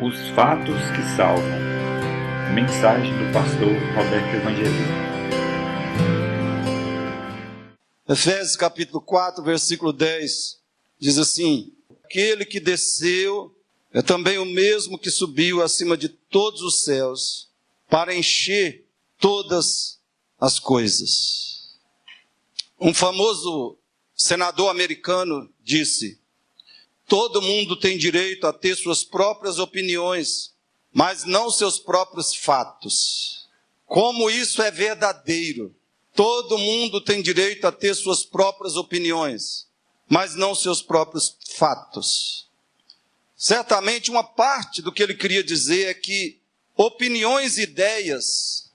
Os fatos que salvam. Mensagem do pastor Roberto Evangelista. Efésios capítulo 4, versículo 10, diz assim: aquele que desceu é também o mesmo que subiu acima de todos os céus, para encher todas as coisas. Um famoso senador americano disse: todo mundo tem direito a ter suas próprias opiniões, mas não seus próprios fatos. Como isso é verdadeiro? Todo mundo tem direito a ter suas próprias opiniões, mas não seus próprios fatos. Certamente uma parte do que ele queria dizer é que opiniões e ideias,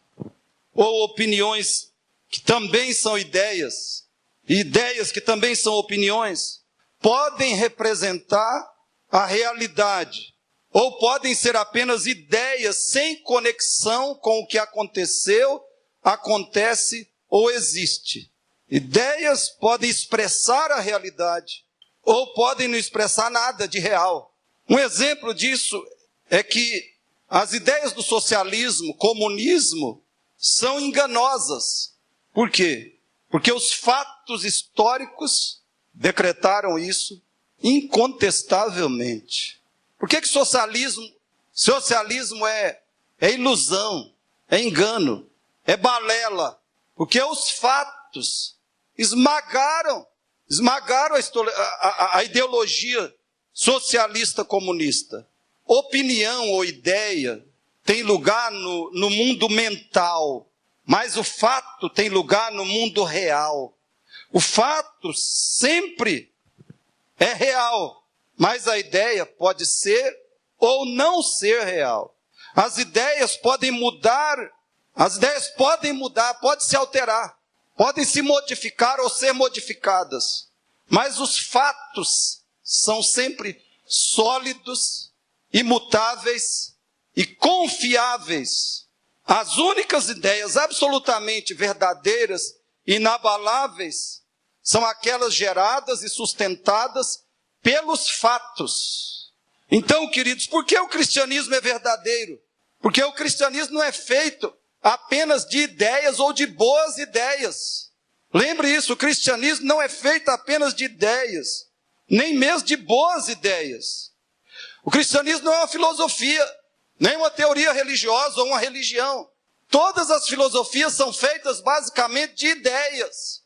ou opiniões que também são ideias, e ideias que também são opiniões, podem representar a realidade, ou podem ser apenas ideias sem conexão com o que aconteceu, acontece ou existe. Ideias podem expressar a realidade, ou podem não expressar nada de real. Um exemplo disso é que as ideias do socialismo, comunismo, são enganosas. Por quê? Porque os fatos históricos decretaram isso incontestavelmente. Por que socialismo é ilusão, é engano, é balela? Porque os fatos esmagaram a ideologia socialista comunista. Opinião ou ideia tem lugar no mundo mental, mas o fato tem lugar no mundo real. O fato sempre é real, mas a ideia pode ser ou não ser real. As ideias podem mudar, podem se alterar, podem se modificar ou ser modificadas. Mas os fatos são sempre sólidos, imutáveis e confiáveis. As únicas ideias absolutamente verdadeiras, inabaláveis, são aquelas geradas e sustentadas pelos fatos. Então, queridos, por que o cristianismo é verdadeiro? Porque o cristianismo não é feito apenas de ideias ou de boas ideias. Lembre isso, o cristianismo não é feito apenas de ideias, nem mesmo de boas ideias. O cristianismo não é uma filosofia, nem uma teoria religiosa ou uma religião. Todas as filosofias são feitas basicamente de ideias.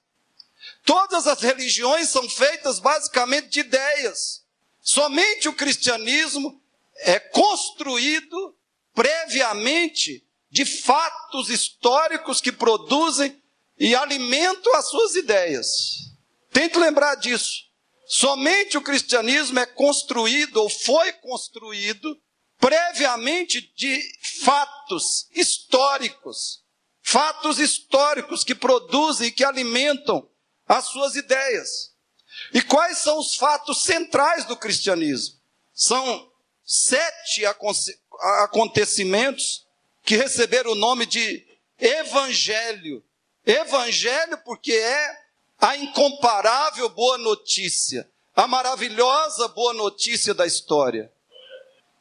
Todas as religiões são feitas basicamente de ideias. Somente o cristianismo é construído previamente de fatos históricos que produzem e alimentam as suas ideias. Tente lembrar disso. Somente o cristianismo é construído ou foi construído previamente de fatos históricos que produzem e que alimentam as suas ideias. E quais são os fatos centrais do cristianismo? São 7 acontecimentos que receberam o nome de Evangelho. Evangelho porque é a incomparável boa notícia, a maravilhosa boa notícia da história.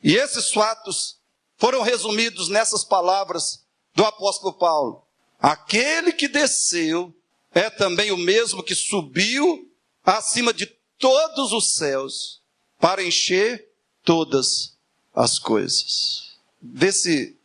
E esses fatos foram resumidos nessas palavras do apóstolo Paulo. Aquele que desceu é também o mesmo que subiu acima de todos os céus para encher todas as coisas. Vê se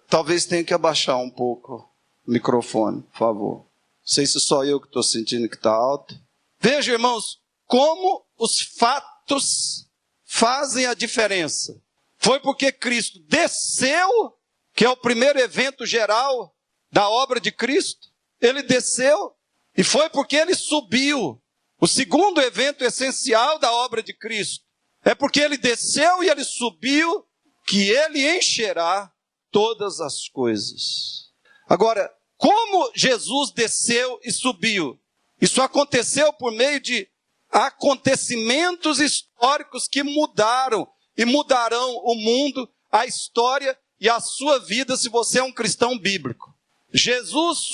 talvez tenha que abaixar um pouco o microfone, por favor. Não sei se só eu que estou sentindo que está alto. Veja, irmãos, como os fatos fazem a diferença. Foi porque Cristo desceu, que é o primeiro evento geral da obra de Cristo. Ele desceu, e foi porque ele subiu. O segundo evento essencial da obra de Cristo é porque ele desceu e ele subiu, que ele encherá todas as coisas. Agora, como Jesus desceu e subiu? Isso aconteceu por meio de acontecimentos históricos que mudaram e mudarão o mundo, a história e a sua vida se você é um cristão bíblico. Jesus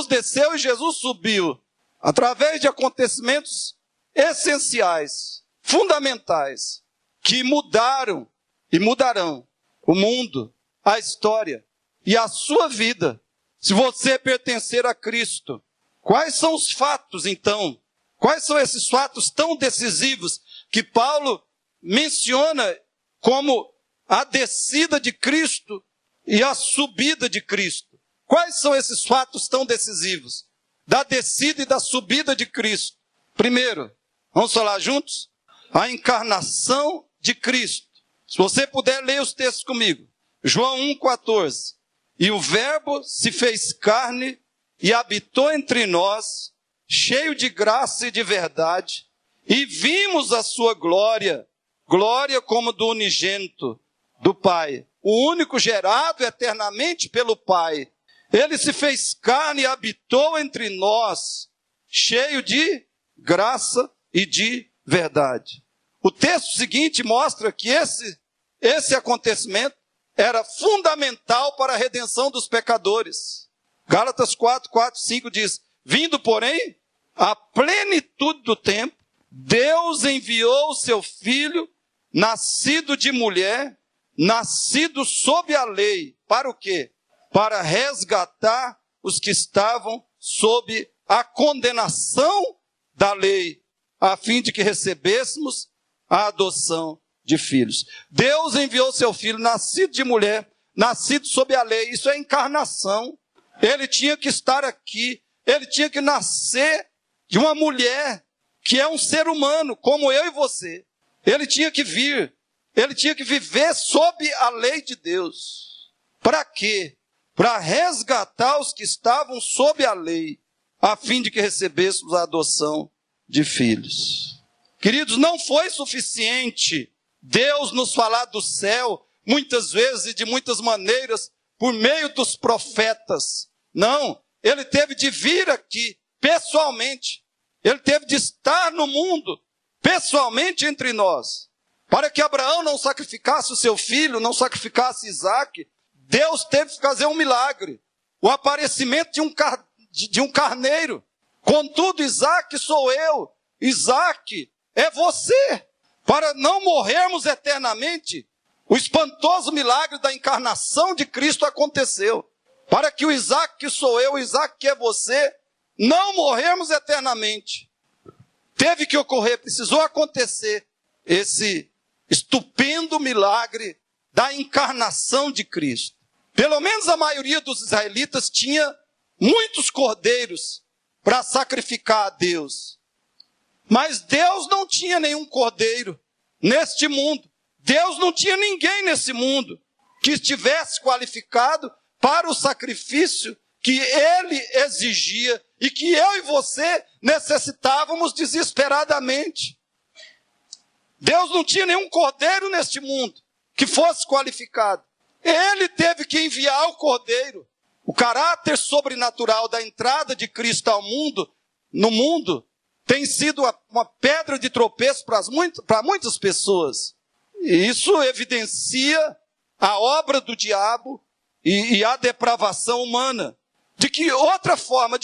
desceu e Jesus subiu através de acontecimentos essenciais, fundamentais, que mudaram e mudarão o mundo, a história e a sua vida, se você pertencer a Cristo. Quais são os fatos, então? Quais são esses fatos tão decisivos que Paulo menciona como a descida de Cristo e a subida de Cristo? Quais são esses fatos tão decisivos da descida e da subida de Cristo? Primeiro, vamos falar juntos? A encarnação de Cristo. Se você puder ler os textos comigo. João 1,14. E o Verbo se fez carne e habitou entre nós, cheio de graça e de verdade, e vimos a sua glória, glória como do unigênito do Pai, o único gerado eternamente pelo Pai. Ele se fez carne e habitou entre nós, cheio de graça e de verdade. O texto seguinte mostra que esse acontecimento era fundamental para a redenção dos pecadores. Gálatas 4:5 diz: vindo, porém, à plenitude do tempo, Deus enviou o seu Filho, nascido de mulher, nascido sob a lei. Para o quê? Para resgatar os que estavam sob a condenação da lei, a fim de que recebêssemos a adoção de filhos. Deus enviou seu Filho, nascido de mulher, nascido sob a lei. Isso é encarnação. Ele tinha que estar aqui, ele tinha que nascer de uma mulher que é um ser humano, como eu e você. Ele tinha que vir, ele tinha que viver sob a lei de Deus. Para quê? Para resgatar os que estavam sob a lei, a fim de que recebêssemos a adoção de filhos. Queridos, não foi suficiente Deus nos falar do céu, muitas vezes e de muitas maneiras, por meio dos profetas. Não, ele teve de vir aqui, pessoalmente. Ele teve de estar no mundo, pessoalmente entre nós. Para que Abraão não sacrificasse o seu filho, não sacrificasse Isaac, Deus teve que fazer um milagre. O aparecimento de um carneiro. Contudo, Isaac sou eu. Isaac é você. Para não morrermos eternamente, o espantoso milagre da encarnação de Cristo aconteceu. Para que o Isaac que sou eu, o Isaac que é você, não morrermos eternamente. Teve que ocorrer, precisou acontecer esse estupendo milagre da encarnação de Cristo. Pelo menos a maioria dos israelitas tinha muitos cordeiros para sacrificar a Deus. Mas Deus não tinha nenhum cordeiro neste mundo. Deus não tinha ninguém nesse mundo que estivesse qualificado para o sacrifício que Ele exigia e que eu e você necessitávamos desesperadamente. Deus não tinha nenhum cordeiro neste mundo que fosse qualificado. Ele teve que enviar o cordeiro. O caráter sobrenatural da entrada de Cristo ao mundo, no mundo, tem sido uma pedra de tropeço para muitas pessoas. E isso evidencia a obra do diabo e a depravação humana. De que outra forma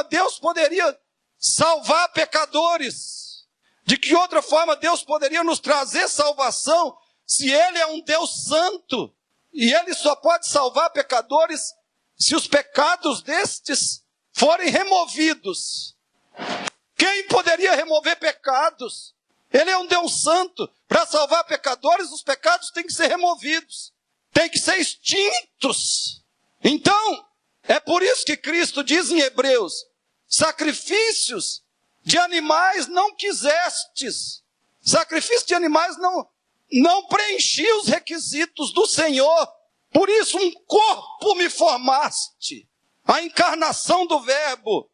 Deus poderia salvar pecadores? De que outra forma Deus poderia nos trazer salvação se Ele é um Deus santo? E Ele só pode salvar pecadores se os pecados destes forem removidos. Quem poderia remover pecados? Ele é um Deus santo. Para salvar pecadores, os pecados têm que ser removidos. Têm que ser extintos. Então, é por isso que Cristo diz em Hebreus: sacrifícios de animais não quisestes. Sacrifício de animais não preenchia os requisitos do Senhor. Por isso um corpo me formaste. A encarnação do Verbo.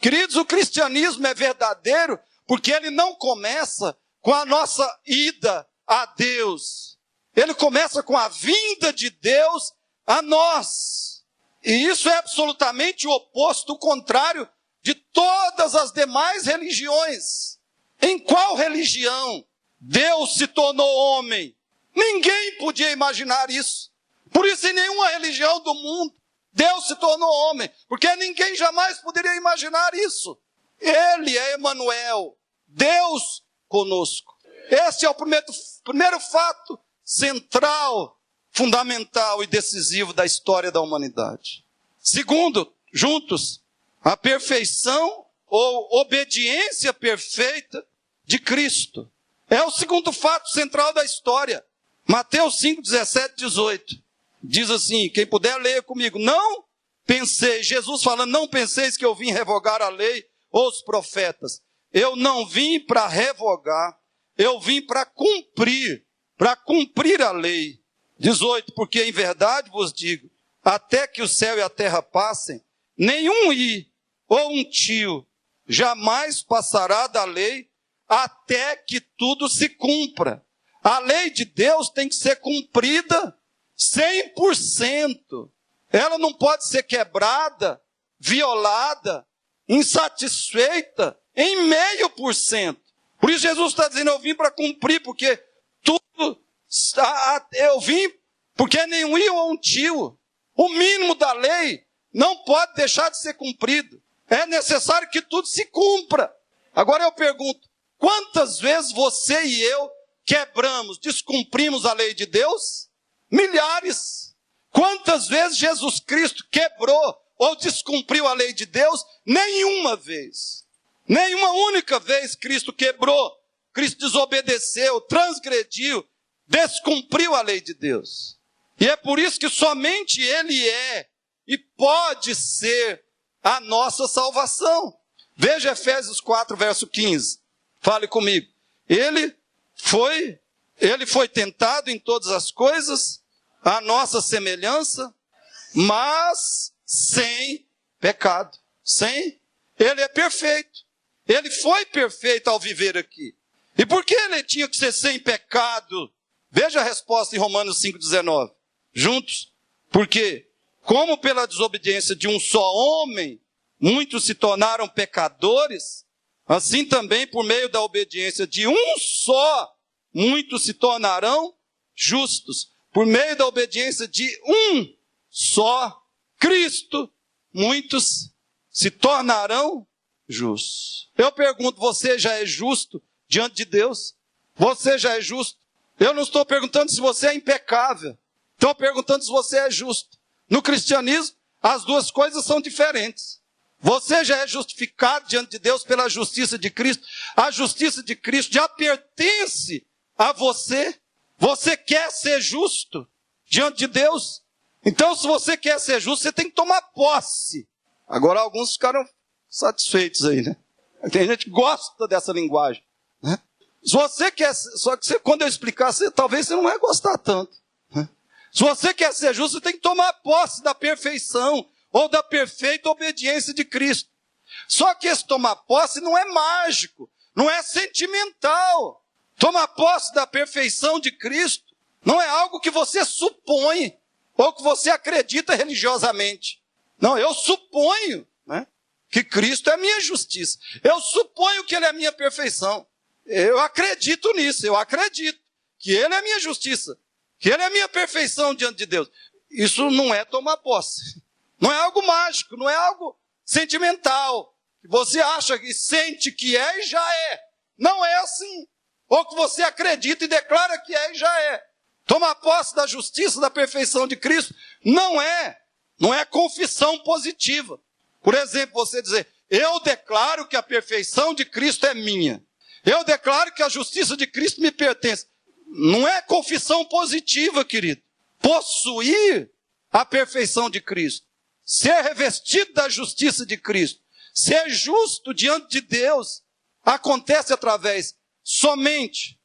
Queridos, o cristianismo é verdadeiro porque ele não começa com a nossa ida a Deus. Ele começa com a vinda de Deus a nós. E isso é absolutamente o oposto, o contrário de todas as demais religiões. Em qual religião Deus se tornou homem? Ninguém podia imaginar isso. Por isso, em nenhuma religião do mundo, Deus se tornou homem, porque ninguém jamais poderia imaginar isso. Ele é Emanuel, Deus conosco. Esse é o primeiro fato central, fundamental e decisivo da história da humanidade. Segundo, juntos, a perfeição ou obediência perfeita de Cristo. É o segundo fato central da história. Mateus 5, 17, 18. Diz assim, quem puder leia comigo. Não penseis, Jesus falando, não penseis que eu vim revogar a lei ou os profetas. Eu não vim para revogar, eu vim para cumprir a lei. 18, porque em verdade vos digo, até que o céu e a terra passem, nenhum i ou um tio jamais passará da lei até que tudo se cumpra. A lei de Deus tem que ser cumprida 100%. Ela não pode ser quebrada, violada, insatisfeita em 0,5%. Por isso Jesus está dizendo, eu vim para cumprir, porque tudo, eu vim porque nenhum i ou um tio. O mínimo da lei não pode deixar de ser cumprido. É necessário que tudo se cumpra. Agora eu pergunto, quantas vezes você e eu quebramos, descumprimos a lei de Deus? Milhares. Quantas vezes Jesus Cristo quebrou ou descumpriu a lei de Deus? Nenhuma vez. Nenhuma única vez Cristo quebrou, Cristo desobedeceu, transgrediu, descumpriu a lei de Deus. E é por isso que somente Ele é e pode ser a nossa salvação. Veja Efésios 4, verso 15. Fale comigo. Ele foi tentado em todas as coisas, a nossa semelhança, mas sem pecado. Ele é perfeito. Ele foi perfeito ao viver aqui. E por que ele tinha que ser sem pecado? Veja a resposta em Romanos 5,19. Juntos. Porque, como pela desobediência de um só homem, muitos se tornaram pecadores, assim também por meio da obediência de um só, muitos se tornarão justos. Por meio da obediência de um só, Cristo, muitos se tornarão justos. Eu pergunto, você já é justo diante de Deus? Você já é justo? Eu não estou perguntando se você é impecável. Estou perguntando se você é justo. No cristianismo, as duas coisas são diferentes. Você já é justificado diante de Deus pela justiça de Cristo. A justiça de Cristo já pertence a você. Você quer ser justo diante de Deus? Então, se você quer ser justo, você tem que tomar posse. Agora, alguns ficaram satisfeitos aí, né? Tem gente que gosta dessa linguagem, né? Se você quer, só que quando eu explicar, talvez você não vai gostar tanto, né? Se você quer ser justo, você tem que tomar posse da perfeição ou da perfeita obediência de Cristo. Só que esse tomar posse não é mágico, não é sentimental. Tomar posse da perfeição de Cristo não é algo que você supõe ou que você acredita religiosamente. Não, eu suponho, né, que Cristo é a minha justiça. Eu suponho que Ele é a minha perfeição. Eu acredito nisso, eu acredito que Ele é a minha justiça, que Ele é a minha perfeição diante de Deus. Isso não é tomar posse. Não é algo mágico, não é algo sentimental, que você acha e sente que é e já é. Não é assim. Ou que você acredita e declara que é e já é. Tomar posse da justiça, da perfeição de Cristo, não é confissão positiva. Por exemplo, você dizer, eu declaro que a perfeição de Cristo é minha. Eu declaro que a justiça de Cristo me pertence. Não é confissão positiva, querido. Possuir a perfeição de Cristo, ser revestido da justiça de Cristo, ser justo diante de Deus, acontece somente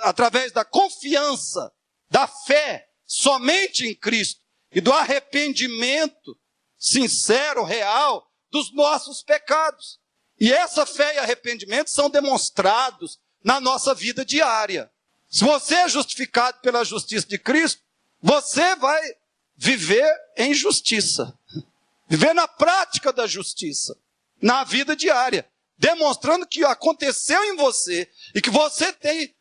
através da confiança, da fé, somente em Cristo, e do arrependimento sincero, real, dos nossos pecados. E essa fé e arrependimento são demonstrados na nossa vida diária. Se você é justificado pela justiça de Cristo, você vai viver em justiça. Viver na prática da justiça, na vida diária. Demonstrando que aconteceu em você e que você tem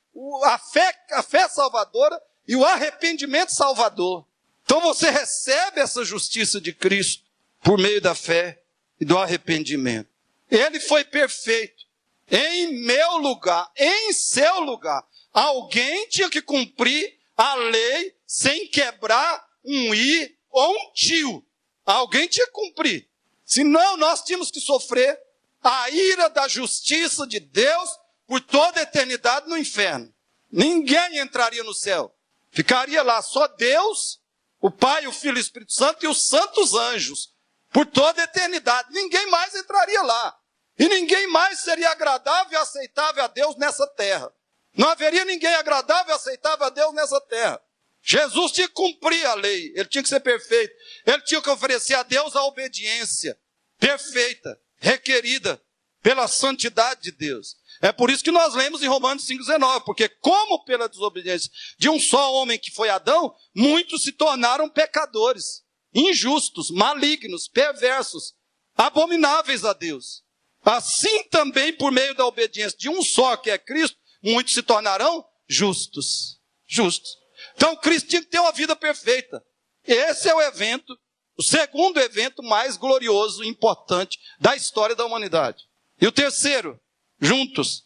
a fé salvadora e o arrependimento salvador. Então você recebe essa justiça de Cristo por meio da fé e do arrependimento. Ele foi perfeito em meu lugar, em seu lugar. Alguém tinha que cumprir a lei sem quebrar um i ou um tio. Alguém tinha que cumprir. Senão nós tínhamos que sofrer a ira da justiça de Deus por toda a eternidade no inferno. Ninguém entraria no céu. Ficaria lá só Deus, o Pai, o Filho e o Espírito Santo e os santos anjos. Por toda a eternidade. Ninguém mais entraria lá. E ninguém mais seria agradável e aceitável a Deus nessa terra. Não haveria ninguém agradável e aceitável a Deus nessa terra. Jesus tinha que cumprir a lei. Ele tinha que ser perfeito. Ele tinha que oferecer a Deus a obediência perfeita, requerida pela santidade de Deus. É por isso que nós lemos em Romanos 5,19, porque como pela desobediência de um só homem que foi Adão, muitos se tornaram pecadores, injustos, malignos, perversos, abomináveis a Deus. Assim também, por meio da obediência de um só, que é Cristo, muitos se tornarão justos. Justos. Então Cristo tinha que ter uma vida perfeita. Esse é o evento, o segundo evento mais glorioso e importante da história da humanidade. E o terceiro, juntos,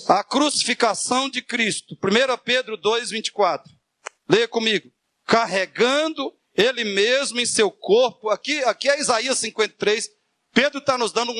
a crucificação de Cristo. 1 Pedro 2,24. Leia comigo. Carregando ele mesmo em seu corpo. Aqui é Isaías 53. Pedro está nos dando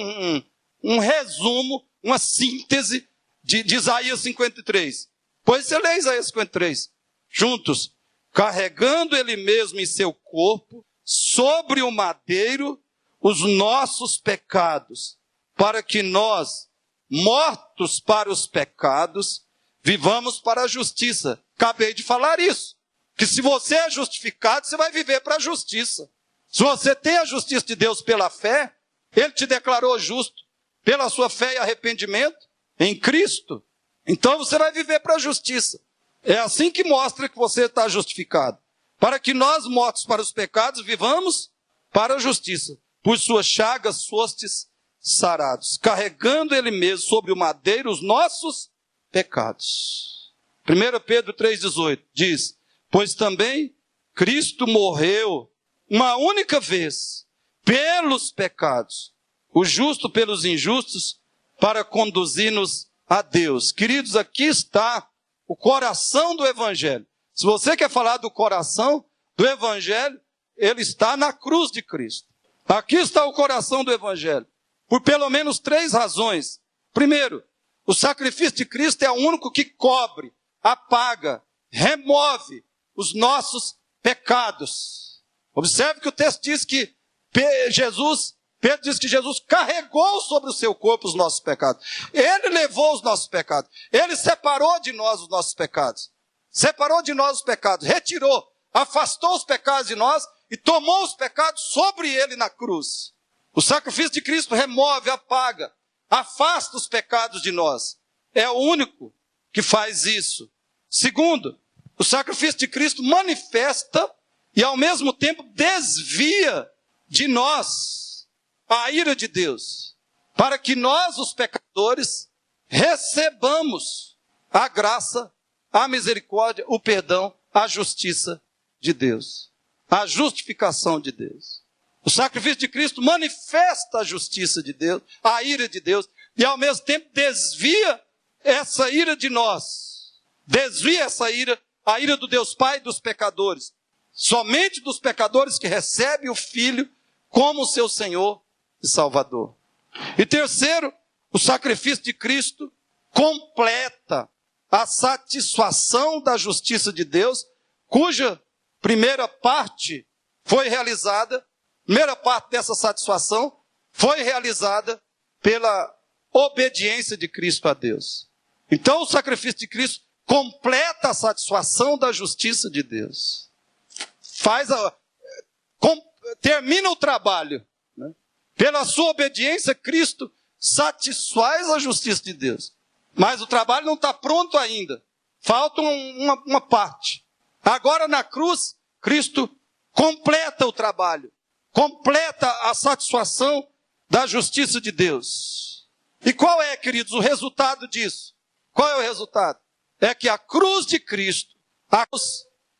um resumo, uma síntese de Isaías 53. Pois você lê Isaías 53. Juntos. Carregando ele mesmo em seu corpo, sobre o madeiro, os nossos pecados, para que nós, mortos para os pecados, vivamos para a justiça. Acabei de falar isso. Que se você é justificado, você vai viver para a justiça. Se você tem a justiça de Deus pela fé, Ele te declarou justo pela sua fé e arrependimento em Cristo. Então você vai viver para a justiça. É assim que mostra que você está justificado. Para que nós, mortos para os pecados, vivamos para a justiça. Por suas chagas fostes sarados, carregando ele mesmo sobre o madeiro os nossos pecados. 1 Pedro 3,18 diz, pois também Cristo morreu uma única vez pelos pecados, o justo pelos injustos, para conduzir-nos a Deus. Queridos, aqui está o coração do Evangelho. Se você quer falar do coração do Evangelho, ele está na cruz de Cristo. Aqui está o coração do Evangelho. Por pelo menos 3 razões. Primeiro, o sacrifício de Cristo é o único que cobre, apaga, remove os nossos pecados. Observe que o texto diz que Pedro diz que Jesus carregou sobre o seu corpo os nossos pecados. Ele levou os nossos pecados. Ele separou de nós os nossos pecados. Separou de nós os pecados, retirou, afastou os pecados de nós e tomou os pecados sobre ele na cruz. O sacrifício de Cristo remove, apaga, afasta os pecados de nós. É o único que faz isso. Segundo, o sacrifício de Cristo manifesta e ao mesmo tempo desvia de nós a ira de Deus, para que nós, os pecadores, recebamos a graça, a misericórdia, o perdão, a justiça de Deus, a justificação de Deus. O sacrifício de Cristo manifesta a justiça de Deus, a ira de Deus, e ao mesmo tempo desvia essa ira de nós. Desvia essa ira, a ira do Deus Pai dos pecadores. Somente dos pecadores que recebem o Filho como seu Senhor e Salvador. E terceiro, o sacrifício de Cristo completa a satisfação da justiça de Deus, cuja primeira parte foi realizada, primeira parte dessa satisfação foi realizada pela obediência de Cristo a Deus. Então o sacrifício de Cristo completa a satisfação da justiça de Deus. Termina o trabalho. Né? Pela sua obediência, Cristo satisfaz a justiça de Deus. Mas o trabalho não está pronto ainda. Falta uma parte. Agora na cruz, Cristo completa o trabalho. Completa a satisfação da justiça de Deus. E qual é, queridos, o resultado disso? Qual é o resultado? É que a cruz de Cristo,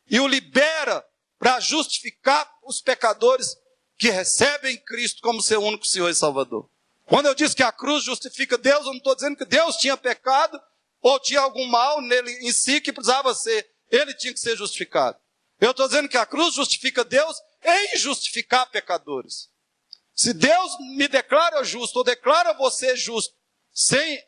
e o libera para justificar os pecadores que recebem Cristo como seu único Senhor e Salvador. Quando eu disse que a cruz justifica Deus, eu não estou dizendo que Deus tinha pecado ou tinha algum mal nele em si que precisava ser, ele tinha que ser justificado. Eu estou dizendo que a cruz justifica Deus em justificar pecadores. Se Deus me declara justo, ou declara você justo, sem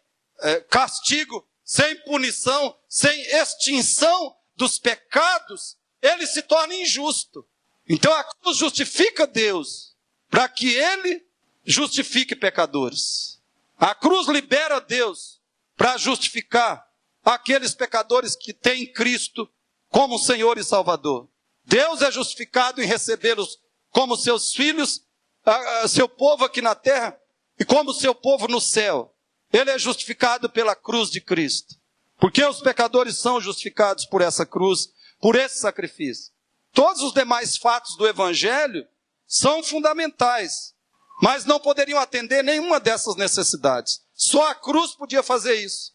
castigo, sem punição, sem extinção dos pecados, ele se torna injusto. Então a cruz justifica Deus, para que ele justifique pecadores. A cruz libera Deus para justificar aqueles pecadores que têm Cristo como Senhor e Salvador. Deus é justificado em recebê-los como seus filhos, seu povo aqui na terra, e como seu povo no céu. Ele é justificado pela cruz de Cristo. Porque os pecadores são justificados por essa cruz, por esse sacrifício. Todos os demais fatos do Evangelho são fundamentais, mas não poderiam atender nenhuma dessas necessidades. Só a cruz podia fazer isso.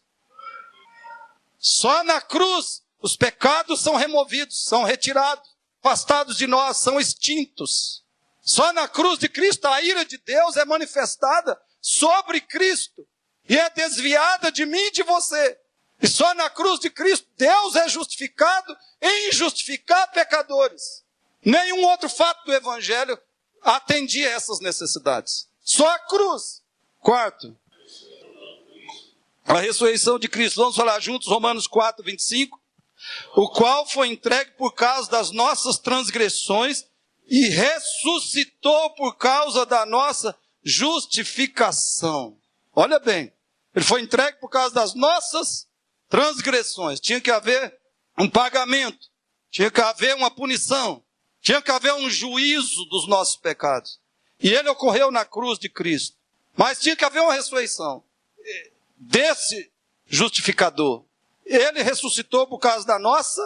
Só na cruz os pecados são removidos, são retirados, afastados de nós, são extintos. Só na cruz de Cristo a ira de Deus é manifestada sobre Cristo e é desviada de mim e de você. E só na cruz de Cristo Deus é justificado em justificar pecadores. Nenhum outro fato do Evangelho atendia essas necessidades. Só a cruz. Quarto, a ressurreição de Cristo. Vamos falar juntos, Romanos 4, 25. O qual foi entregue por causa das nossas transgressões e ressuscitou por causa da nossa justificação. Olha bem, ele foi entregue por causa das nossas transgressões. Tinha que haver um pagamento, tinha que haver uma punição, tinha que haver um juízo dos nossos pecados. E ele ocorreu na cruz de Cristo. Mas tinha que haver uma ressurreição desse justificador. Ele ressuscitou por causa da nossa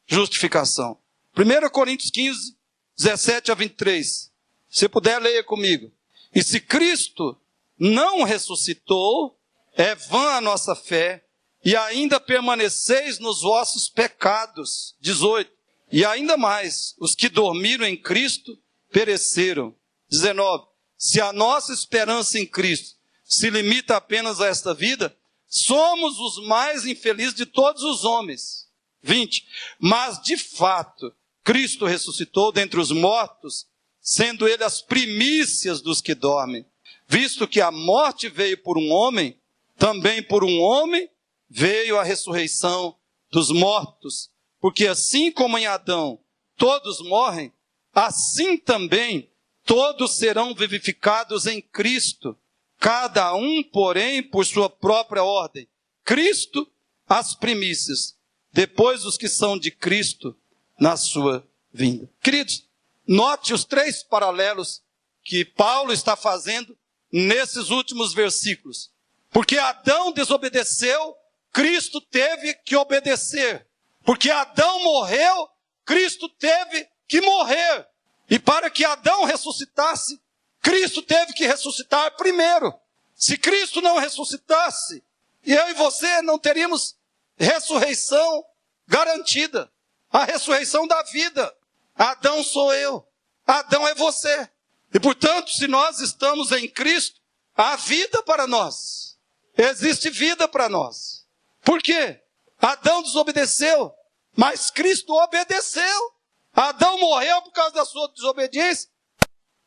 justificação. 1 Coríntios 15, 17 a 23. Se puder, leia comigo. E se Cristo não ressuscitou, é vã a nossa fé, e ainda permaneceis nos vossos pecados. 18. E ainda mais, os que dormiram em Cristo pereceram. 19. Se a nossa esperança em Cristo se limita apenas a esta vida, somos os mais infelizes de todos os homens. 20. Mas, de fato, Cristo ressuscitou dentre os mortos, sendo ele as primícias dos que dormem. Visto que a morte veio por um homem, também por um homem veio a ressurreição dos mortos. Porque assim como em Adão todos morrem, assim também todos serão vivificados em Cristo. Cada um, porém, por sua própria ordem. Cristo, as primícias. Depois os que são de Cristo na sua vinda. Queridos, note os 3 paralelos que Paulo está fazendo nesses últimos versículos. Porque Adão desobedeceu, Cristo teve que obedecer. Porque Adão morreu, Cristo teve que morrer. E para que Adão ressuscitasse, Cristo teve que ressuscitar primeiro. Se Cristo não ressuscitasse, eu e você não teríamos ressurreição garantida. A ressurreição da vida. Adão sou eu. Adão é você. E portanto, se nós estamos em Cristo, há vida para nós. Existe vida para nós. Por quê? Adão desobedeceu, mas Cristo obedeceu. Adão morreu por causa da sua desobediência.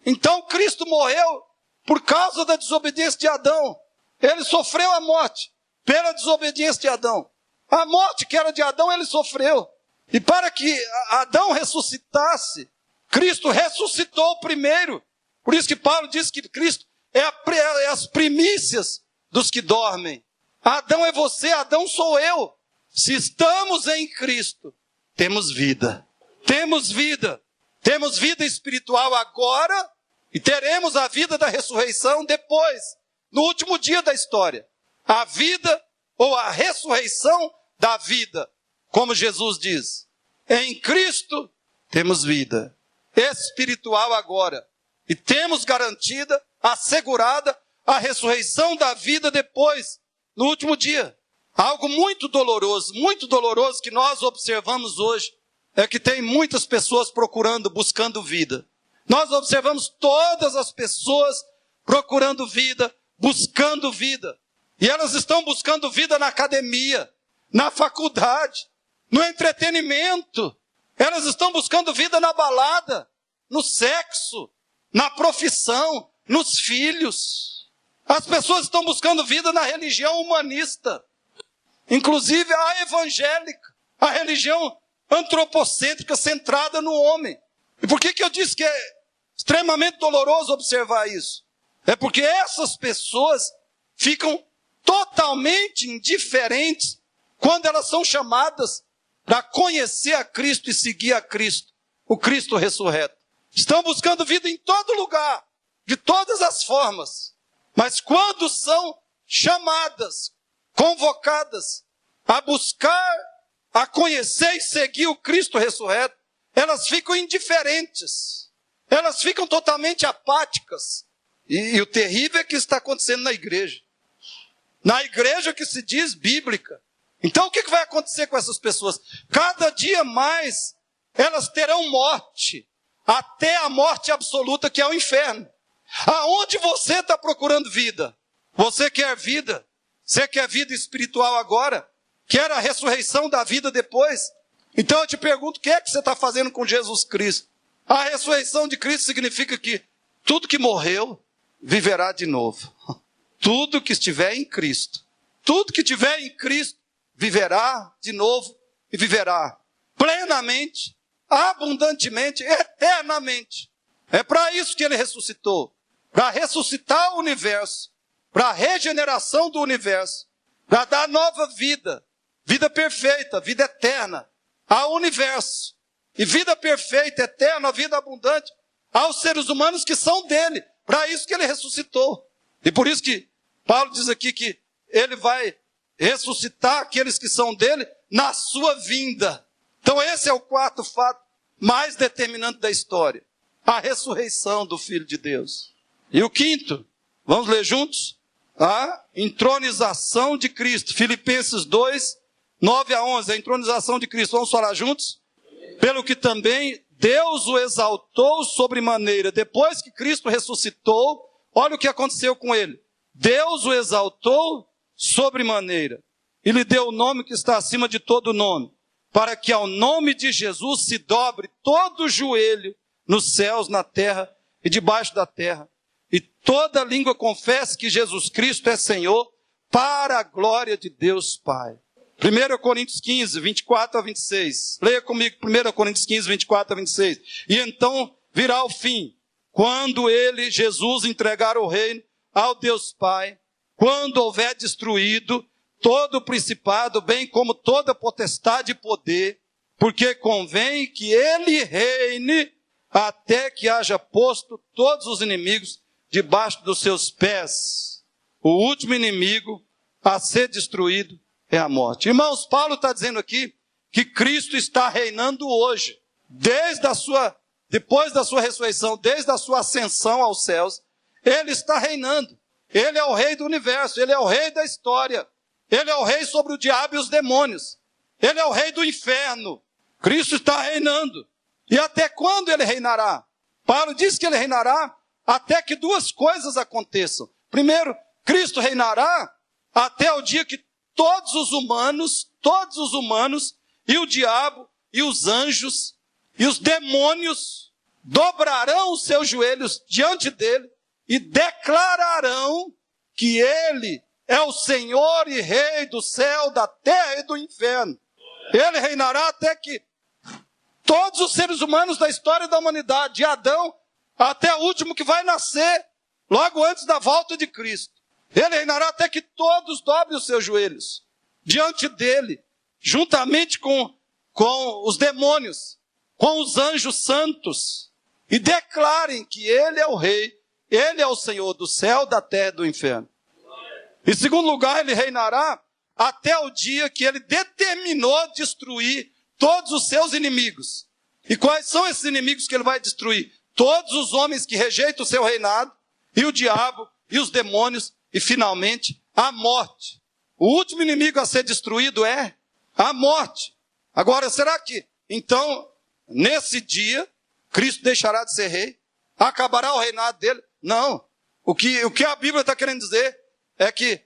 Então Cristo morreu por causa da desobediência de Adão. Ele sofreu a morte pela desobediência de Adão. A morte que era de Adão, ele sofreu. E para que Adão ressuscitasse, Cristo ressuscitou primeiro. Por isso que Paulo diz que Cristo é as primícias dos que dormem. Adão é você, Adão sou eu. Se estamos em Cristo, temos vida. Temos vida. Temos vida espiritual agora e teremos a vida da ressurreição depois, no último dia da história. A vida ou a ressurreição da vida, como Jesus diz. Em Cristo temos vida espiritual agora e temos garantida, assegurada a ressurreição da vida depois, no último dia. Algo muito doloroso que nós observamos hoje é que tem muitas pessoas procurando, buscando vida. Nós observamos todas as pessoas procurando vida, buscando vida. E elas estão buscando vida na academia, na faculdade, no entretenimento. Elas estão buscando vida na balada, no sexo, na profissão, nos filhos. As pessoas estão buscando vida na religião humanista, inclusive a evangélica, a religião antropocêntrica centrada no homem. E por que eu disse que é extremamente doloroso observar isso? É porque essas pessoas ficam totalmente indiferentes quando elas são chamadas para conhecer a Cristo e seguir a Cristo, o Cristo ressurreto. Estão buscando vida em todo lugar, de todas as formas. Mas quando são chamadas, convocadas a buscar, a conhecer e seguir o Cristo ressurreto, elas ficam indiferentes. Elas ficam totalmente apáticas. E o terrível é que está acontecendo na igreja. Na igreja que se diz bíblica. Então o que vai acontecer com essas pessoas? Cada dia mais elas terão morte. Até a morte absoluta, que é o inferno. Aonde você está procurando vida? Você quer vida? Você quer vida espiritual agora? Quer a ressurreição da vida depois? Então eu te pergunto, o que é que você está fazendo com Jesus Cristo? A ressurreição de Cristo significa que tudo que morreu viverá de novo. Tudo que estiver em Cristo. Tudo que estiver em Cristo viverá de novo e viverá plenamente, abundantemente, eternamente. É para isso que ele ressuscitou. Para ressuscitar o universo. Para a regeneração do universo. Para dar nova vida. Vida perfeita, vida eterna ao universo. E vida perfeita, eterna, vida abundante aos seres humanos que são dele. Para isso que ele ressuscitou. E por isso que Paulo diz aqui que ele vai ressuscitar aqueles que são dele na sua vinda. Então esse é o quarto fato mais determinante da história. A ressurreição do Filho de Deus. E o quinto, vamos ler juntos? A entronização de Cristo. Filipenses 2, 9 a 11, a entronização de Cristo. Vamos falar juntos? Pelo que também Deus o exaltou sobremaneira. Depois que Cristo ressuscitou, olha o que aconteceu com ele. Deus o exaltou sobremaneira. E lhe deu o nome que está acima de todo nome. Para que ao nome de Jesus se dobre todo o joelho nos céus, na terra e debaixo da terra. E toda língua confesse que Jesus Cristo é Senhor, para a glória de Deus Pai. 1 Coríntios 15, 24 a 26. Leia comigo 1 Coríntios 15, 24 a 26. E então virá o fim, quando ele, Jesus, entregar o reino ao Deus Pai, quando houver destruído todo o principado, bem como toda potestade e poder, porque convém que ele reine até que haja posto todos os inimigos debaixo dos seus pés. O último inimigo a ser destruído é a morte. Irmãos, Paulo está dizendo aqui que Cristo está reinando hoje, depois da sua ressurreição, desde a sua ascensão aos céus, ele está reinando. Ele é o rei do universo, ele é o rei da história. Ele é o rei sobre o diabo e os demônios. Ele é o rei do inferno. Cristo está reinando. E até quando ele reinará? Paulo diz que ele reinará até que duas coisas aconteçam. Primeiro, Cristo reinará até o dia que todos os humanos, e o diabo, e os anjos, e os demônios, dobrarão os seus joelhos diante dele e declararão que ele é o Senhor e Rei do céu, da terra e do inferno. Ele reinará até que todos os seres humanos da história da humanidade, de Adão até o último que vai nascer, logo antes da volta de Cristo. Ele reinará até que todos dobrem os seus joelhos diante dele, juntamente com os demônios, com os anjos santos, e declarem que ele é o Rei, ele é o Senhor do céu, da terra e do inferno. Em segundo lugar, ele reinará até o dia que ele determinou destruir todos os seus inimigos. E quais são esses inimigos que ele vai destruir? Todos os homens que rejeitam o seu reinado, e o diabo, e os demônios, e finalmente a morte. O último inimigo a ser destruído é a morte. Agora, será que, então, nesse dia, Cristo deixará de ser rei? Acabará o reinado dele? Não. O que a Bíblia está querendo dizer é que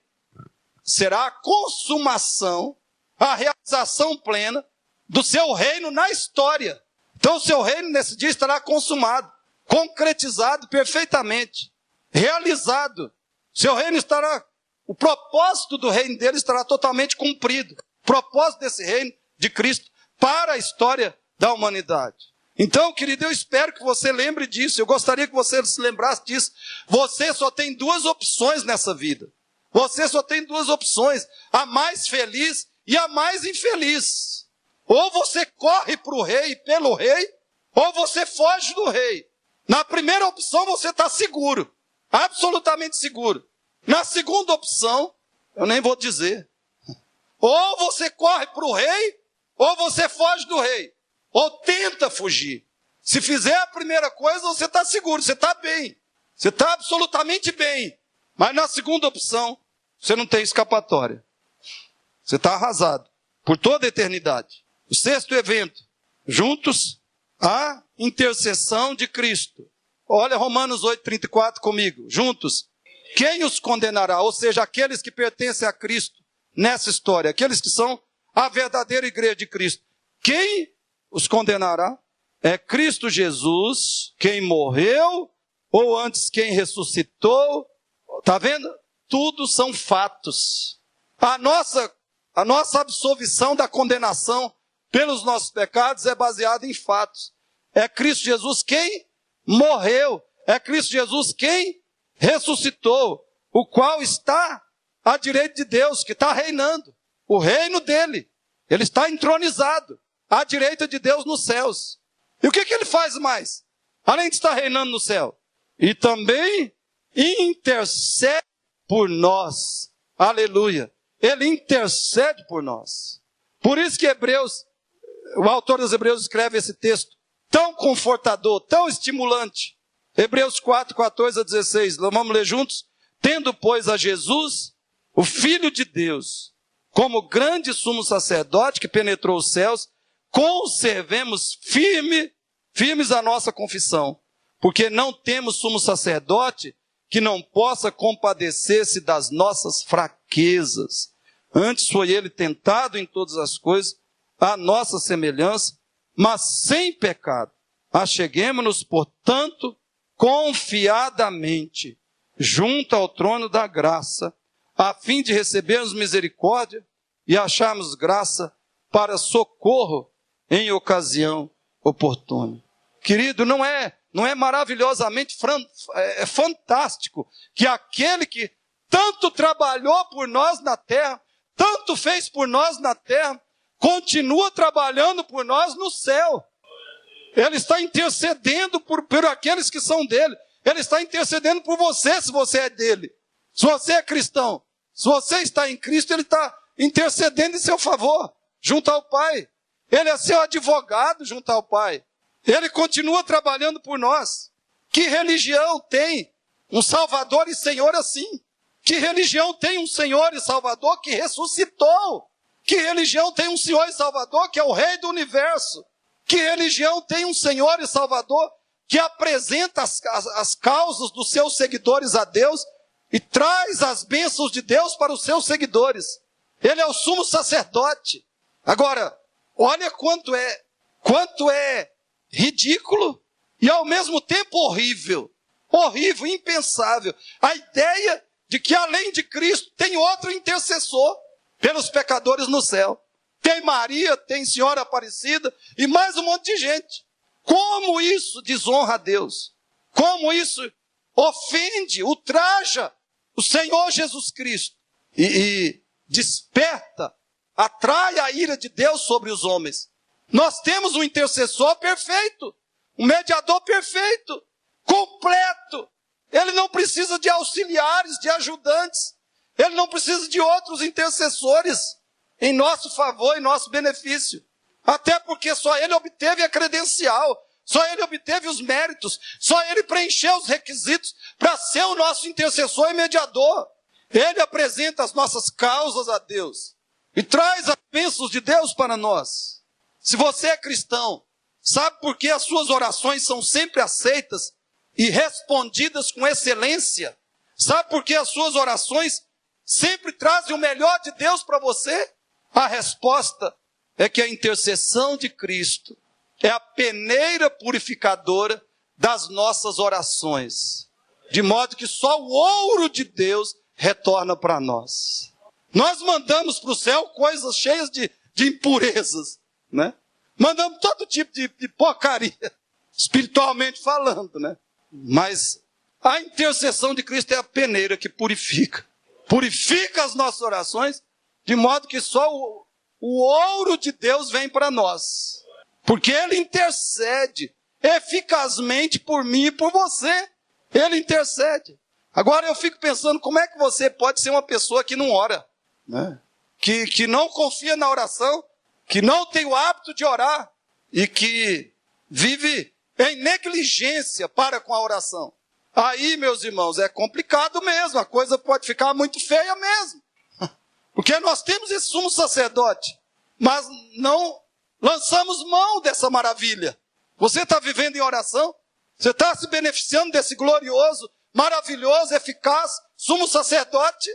será a consumação, a realização plena do seu reino na história. Então o seu reino nesse dia estará consumado, concretizado perfeitamente, realizado. Seu reino estará, o propósito do reino dele estará totalmente cumprido. O propósito desse reino de Cristo para a história da humanidade. Então, querido, eu espero que você lembre disso. Eu gostaria que você se lembrasse disso. Você só tem duas opções nessa vida. Você só tem duas opções. A mais feliz e a mais infeliz. Ou você corre para o rei e pelo rei, ou você foge do rei. Na primeira opção você está seguro. Absolutamente seguro. Na segunda opção, eu nem vou dizer. Ou você corre para o rei, ou você foge do rei. Ou tenta fugir. Se fizer a primeira coisa, você está seguro, você está bem. Você está absolutamente bem. Mas na segunda opção, você não tem escapatória. Você está arrasado por toda a eternidade. O sexto evento, juntos à intercessão de Cristo. Olha Romanos 8:34 comigo, juntos. Quem os condenará? Ou seja, aqueles que pertencem a Cristo nessa história, aqueles que são a verdadeira igreja de Cristo. Quem os condenará? É Cristo Jesus, quem morreu, ou antes quem ressuscitou. Está vendo? Tudo são fatos. A nossa absolvição da condenação pelos nossos pecados é baseada em fatos. É Cristo Jesus quem morreu. É Cristo Jesus quem ressuscitou, o qual está à direita de Deus, que está reinando. O reino dele, ele está entronizado à direita de Deus nos céus. E o que ele faz mais? Além de estar reinando no céu. E também intercede por nós. Aleluia. Ele intercede por nós. Por isso que o autor dos Hebreus escreve esse texto tão confortador, tão estimulante. Hebreus 4:14-16. Vamos ler juntos? Tendo, pois, a Jesus, o Filho de Deus, como grande sumo sacerdote que penetrou os céus, conservemos firmes a nossa confissão, porque não temos sumo sacerdote que não possa compadecer-se das nossas fraquezas. Antes foi ele tentado em todas as coisas, à nossa semelhança, mas sem pecado. Acheguemo-nos, portanto, confiadamente, junto ao trono da graça, a fim de recebermos misericórdia e acharmos graça para socorro em ocasião oportuna. Querido, não é maravilhosamente fantástico que aquele que tanto trabalhou por nós na terra, tanto fez por nós na terra, continua trabalhando por nós no céu. Ele está intercedendo por aqueles que são dele. Ele está intercedendo por você, se você é dele. Se você é cristão, se você está em Cristo, ele está intercedendo em seu favor, junto ao Pai. Ele é seu advogado junto ao Pai. Ele continua trabalhando por nós. Que religião tem um Salvador e Senhor assim? Que religião tem um Senhor e Salvador que ressuscitou? Que religião tem um Senhor e Salvador que é o Rei do Universo? Que religião tem um Senhor e Salvador que apresenta as causas dos seus seguidores a Deus e traz as bênçãos de Deus para os seus seguidores? Ele é o sumo sacerdote. Agora, olha quanto é ridículo e ao mesmo tempo horrível, impensável, a ideia de que além de Cristo tem outro intercessor pelos pecadores no céu. Tem Maria, tem Senhora Aparecida e mais um monte de gente. Como isso desonra a Deus? Como isso ofende, ultraja o Senhor Jesus Cristo e desperta, atrai a ira de Deus sobre os homens. Nós temos um intercessor perfeito, um mediador perfeito, completo. Ele não precisa de auxiliares, de ajudantes. Ele não precisa de outros intercessores em nosso favor, em nosso benefício. Até porque só ele obteve a credencial, só ele obteve os méritos, só ele preencheu os requisitos para ser o nosso intercessor e mediador. Ele apresenta as nossas causas a Deus e traz as bênçãos de Deus para nós. Se você é cristão, sabe por que as suas orações são sempre aceitas e respondidas com excelência? Sabe por que as suas orações sempre trazem o melhor de Deus para você? A resposta é que a intercessão de Cristo é a peneira purificadora das nossas orações, de modo que só o ouro de Deus retorna para nós. Nós mandamos para o céu coisas cheias de impurezas, né? Mandamos todo tipo de porcaria, espiritualmente falando, né? Mas a intercessão de Cristo é a peneira que purifica. Purifica as nossas orações, de modo que só o ouro de Deus vem para nós. Porque Ele intercede eficazmente por mim e por você. Ele intercede. Agora eu fico pensando, como é que você pode ser uma pessoa que não ora, né? Que não confia na oração, que não tem o hábito de orar e que vive em negligência para com a oração. Aí, meus irmãos, é complicado mesmo, a coisa pode ficar muito feia mesmo. Porque nós temos esse sumo sacerdote, mas não lançamos mão dessa maravilha. Você está vivendo em oração? Você está se beneficiando desse glorioso, maravilhoso, eficaz sumo sacerdote?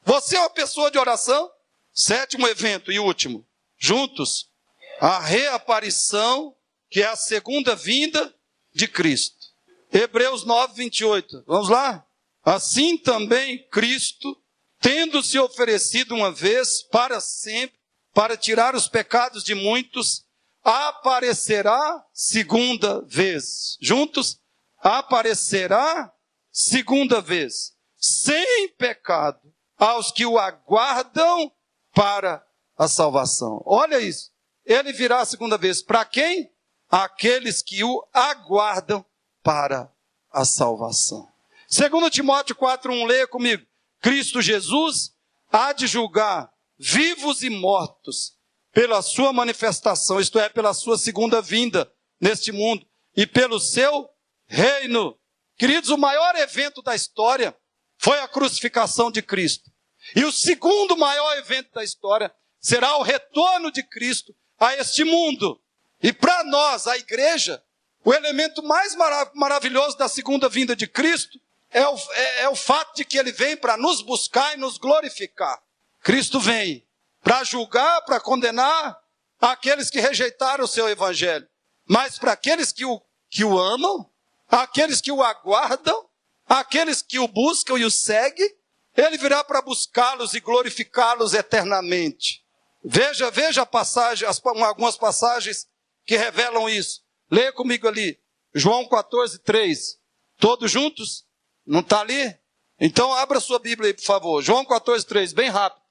Você é uma pessoa de oração? 7º evento e último. Juntos, a reaparição, que é a segunda vinda de Cristo. Hebreus 9, 28. Vamos lá? Assim também Cristo, tendo se oferecido uma vez para sempre, para tirar os pecados de muitos, aparecerá segunda vez. Juntos, aparecerá segunda vez, sem pecado, aos que o aguardam para a salvação. Olha isso. Ele virá a segunda vez. Para quem? Aqueles que o aguardam para a salvação. 2 Timóteo 4:1, leia comigo. Cristo Jesus há de julgar vivos e mortos pela sua manifestação, isto é, pela sua segunda vinda neste mundo e pelo seu reino. Queridos, o maior evento da história foi a crucificação de Cristo. E o segundo maior evento da história será o retorno de Cristo a este mundo. E para nós, a igreja, o elemento mais maravilhoso da segunda vinda de Cristo é o fato de que Ele vem para nos buscar e nos glorificar. Cristo vem para julgar, para condenar aqueles que rejeitaram o seu evangelho. Mas para aqueles que o amam, aqueles que o aguardam, aqueles que o buscam e o seguem, Ele virá para buscá-los e glorificá-los eternamente. Veja a passagem, algumas passagens que revelam isso. Leia comigo ali, João 14:3. Todos juntos? Não está ali? Então abra sua Bíblia aí, por favor. João 14:3, bem rápido.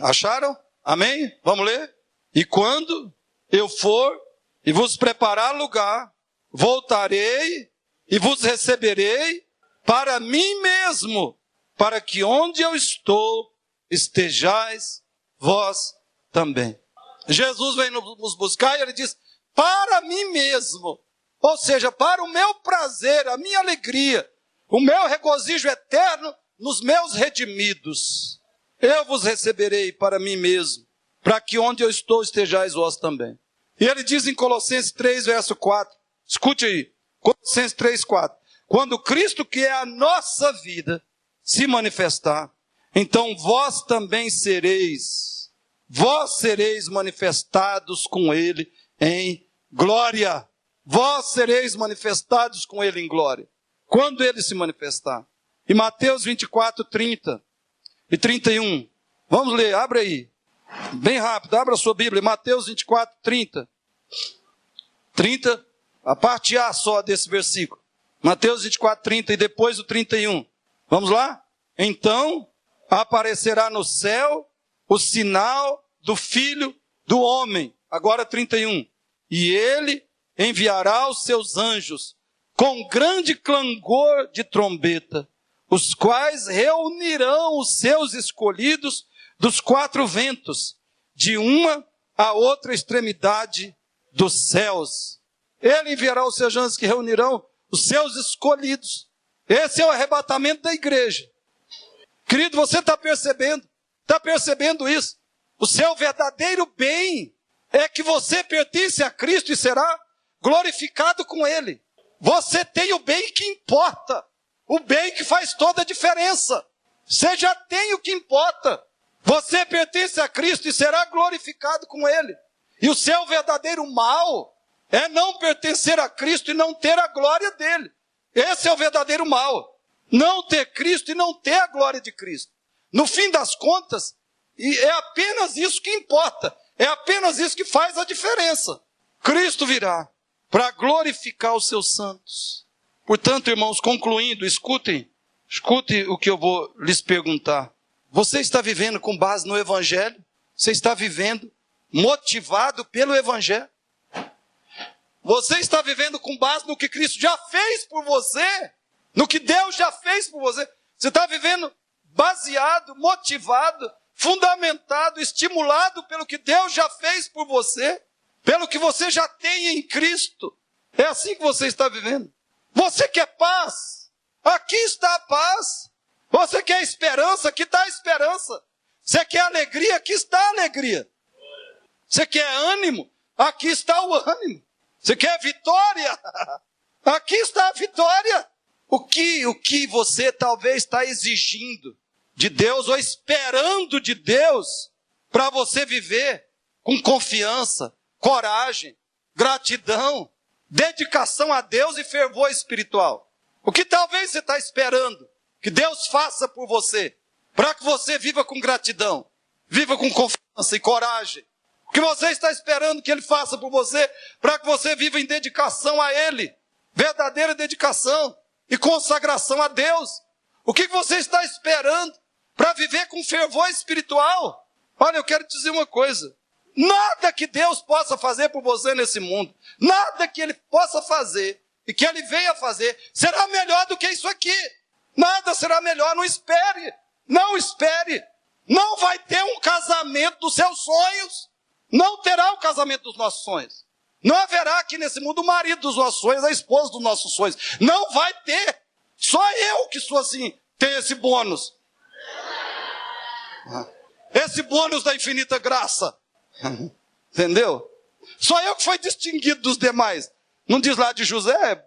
Acharam? Amém? Vamos ler? E quando eu for e vos preparar lugar, voltarei e vos receberei para mim mesmo, para que onde eu estou, estejais vós também. Jesus vem nos buscar e Ele diz, para mim mesmo, ou seja, para o meu prazer, a minha alegria, o meu regozijo eterno nos meus redimidos. Eu vos receberei para mim mesmo, para que onde eu estou estejais vós também. E Ele diz em Colossenses 3, verso 4, escute aí, Colossenses 3, 4. Quando Cristo, que é a nossa vida, se manifestar, então vós também sereis manifestados com Ele em glória. Vós sereis manifestados com Ele em glória. Quando Ele se manifestar. E Mateus 24, 30 e 31. Vamos ler, abre aí. Bem rápido, abra a sua Bíblia. Mateus 24, 30. 30, a parte A só desse versículo. Mateus 24, 30 e depois o 31. Vamos lá? Então aparecerá no céu o sinal do Filho do Homem. Agora 31. E Ele enviará os seus anjos com grande clangor de trombeta, os quais reunirão os seus escolhidos dos 4 ventos, de uma a outra extremidade dos céus. Ele enviará os seus anjos que reunirão os seus escolhidos. Esse é o arrebatamento da igreja. Querido, você está percebendo isso? O seu verdadeiro bem é que você pertence a Cristo e será glorificado com Ele. Você tem o bem que importa. o bem que faz toda a diferença. Você já tem o que importa. Você pertence a Cristo e será glorificado com Ele. E o seu verdadeiro mal é não pertencer a Cristo e não ter a glória dele. Esse é o verdadeiro mal. Não ter Cristo e não ter a glória de Cristo. No fim das contas, é apenas isso que importa. É apenas isso que faz a diferença. Cristo virá para glorificar os seus santos. Portanto, irmãos, concluindo, escutem o que eu vou lhes perguntar. Você está vivendo com base no Evangelho? Você está vivendo motivado pelo Evangelho? Você está vivendo com base no que Cristo já fez por você? No que Deus já fez por você? Você está vivendo baseado, motivado, fundamentado, estimulado pelo que Deus já fez por você? Pelo que você já tem em Cristo? É assim que você está vivendo? Você quer paz? Aqui está a paz. Você quer esperança? Aqui está a esperança. Você quer alegria? Aqui está a alegria. Você quer ânimo? Aqui está o ânimo. Você quer vitória? Aqui está a vitória. O que você talvez está exigindo de Deus ou esperando de Deus para você viver com confiança, coragem, gratidão, dedicação a Deus e fervor espiritual? O que talvez você está esperando que Deus faça por você, para que você viva com gratidão, viva com confiança e coragem? O que você está esperando que Ele faça por você, para que você viva em dedicação a Ele, verdadeira dedicação e consagração a Deus? O que você está esperando para viver com fervor espiritual? Olha, eu quero te dizer uma coisa. Nada que Deus possa fazer por você nesse mundo, nada que Ele possa fazer e que Ele venha fazer, será melhor do que isso aqui. Nada será melhor, não espere. Não espere. Não vai ter um casamento dos seus sonhos. Não terá o casamento dos nossos sonhos. Não haverá aqui nesse mundo o marido dos nossos sonhos, a esposa dos nossos sonhos. Não vai ter. Só eu que sou assim, tenho esse bônus. Esse bônus da infinita graça. Entendeu? Só eu que fui distinguido dos demais. Não diz lá de José,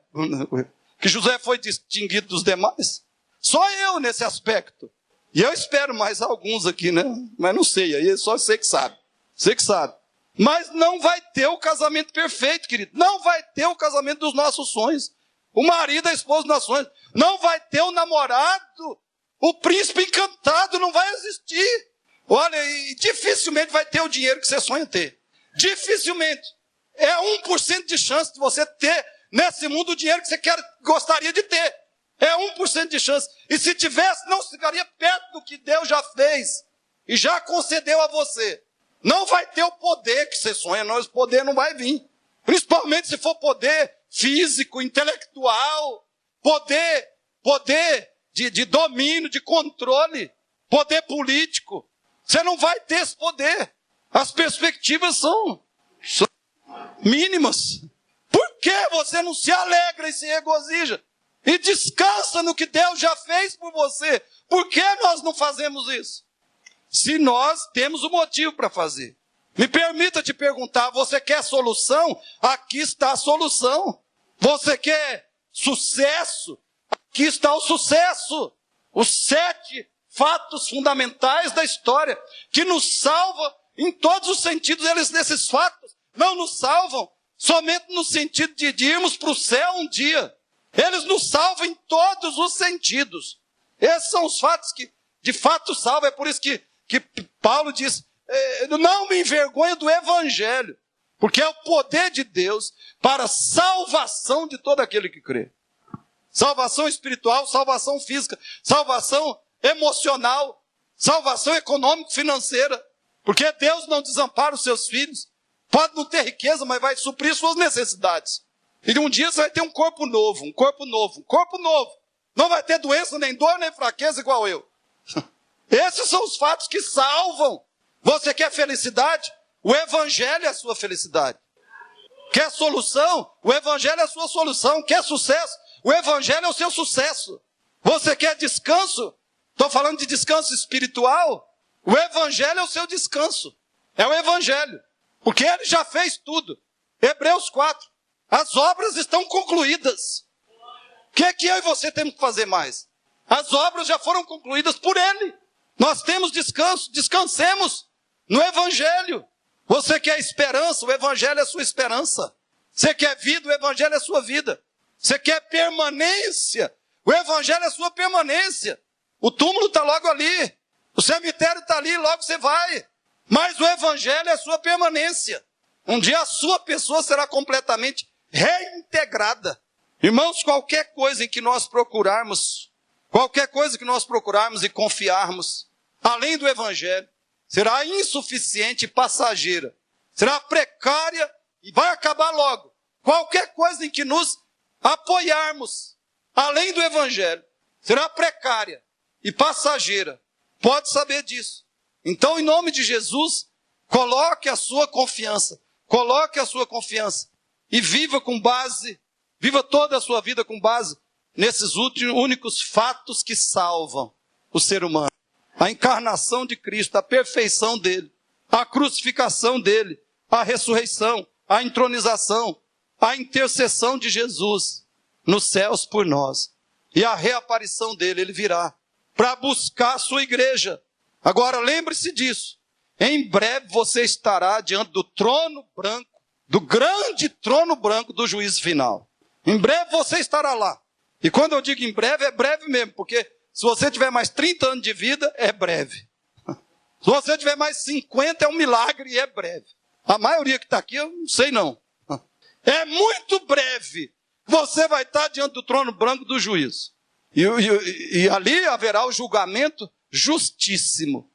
que José foi distinguido dos demais? Só eu nesse aspecto. E eu espero mais alguns aqui, né? Mas não sei, aí só você que sabe. Você que sabe. Mas não vai ter o casamento perfeito, querido. Não vai ter o casamento dos nossos sonhos. O marido, a esposa dos nossos sonhos. Não vai ter o namorado. O príncipe encantado não vai existir. Olha, e dificilmente vai ter o dinheiro que você sonha ter. Dificilmente. É 1% de chance de você ter nesse mundo o dinheiro que você gostaria de ter. É 1% de chance. E se tivesse, não ficaria perto do que Deus já fez e já concedeu a você. Não vai ter o poder que você sonha, não. Esse poder não vai vir. Principalmente se for poder físico, intelectual, poder de domínio, de controle, poder político. Você não vai ter esse poder. As perspectivas são mínimas. Por que você não se alegra e se regozija? E descansa no que Deus já fez por você? Por que nós não fazemos isso? Se nós temos o motivo para fazer. Me permita te perguntar, você quer solução? Aqui está a solução. Você quer sucesso? Aqui está o sucesso. Os 7 fatos fundamentais da história, que nos salvam em todos os sentidos. Esses fatos não nos salvam somente no sentido de irmos para o céu um dia. Eles nos salvam em todos os sentidos. Esses são os fatos que de fato salvam. É por isso que Paulo diz, não me envergonho do Evangelho, porque é o poder de Deus para a salvação de todo aquele que crê. Salvação espiritual, salvação física, salvação emocional, salvação econômico-financeira, porque Deus não desampara os seus filhos. Pode não ter riqueza, mas vai suprir suas necessidades. E um dia você vai ter um corpo novo, um corpo novo, um corpo novo. Não vai ter doença, nem dor, nem fraqueza igual eu. Esses são os fatos que salvam. Você quer felicidade? O Evangelho é a sua felicidade. Quer solução? O Evangelho é a sua solução. Quer sucesso? O Evangelho é o seu sucesso. Você quer descanso? Estou falando de descanso espiritual. O Evangelho é o seu descanso. É o Evangelho. Porque Ele já fez tudo. Hebreus 4. As obras estão concluídas. que é que eu e você temos que fazer mais? As obras já foram concluídas por Ele. Nós temos descanso, descansemos no Evangelho. Você quer esperança, o Evangelho é a sua esperança. Você quer vida, o Evangelho é a sua vida. Você quer permanência, o Evangelho é a sua permanência. O túmulo está logo ali, o cemitério está ali, logo você vai. Mas o Evangelho é a sua permanência. Um dia a sua pessoa será completamente reintegrada. Irmãos, qualquer coisa em que nós procurarmos, e confiarmos, além do Evangelho, será insuficiente e passageira. Será precária e vai acabar logo. Qualquer coisa em que nos apoiarmos, além do Evangelho, será precária e passageira. Pode saber disso. Então, em nome de Jesus, coloque a sua confiança e viva toda a sua vida com base nesses únicos fatos que salvam o ser humano. A encarnação de Cristo, a perfeição dele, a crucificação dele, a ressurreição, a entronização, a intercessão de Jesus nos céus por nós. E a reaparição dele, ele virá para buscar a sua igreja. Agora lembre-se disso. Em breve você estará diante do trono branco, do grande trono branco do juízo final. Em breve você estará lá. E quando eu digo em breve, é breve mesmo, porque se você tiver mais 30 anos de vida, é breve. Se você tiver mais 50, é um milagre e é breve. A maioria que está aqui, eu não sei não. É muito breve. Você vai estar diante do trono branco do juízo. E ali haverá o julgamento justíssimo,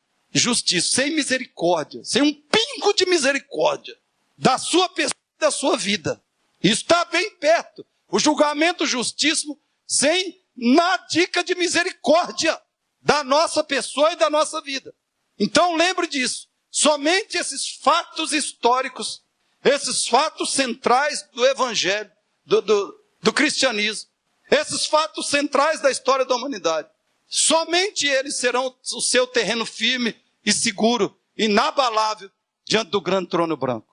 sem misericórdia, sem um pingo de misericórdia da sua pessoa e da sua vida. Isso está bem perto. O julgamento justíssimo sem nadica de misericórdia da nossa pessoa e da nossa vida. Então lembre disso. Somente esses fatos históricos, esses fatos centrais do Evangelho, do cristianismo, esses fatos centrais da história da humanidade, somente eles serão o seu terreno firme e seguro, inabalável, diante do grande trono branco.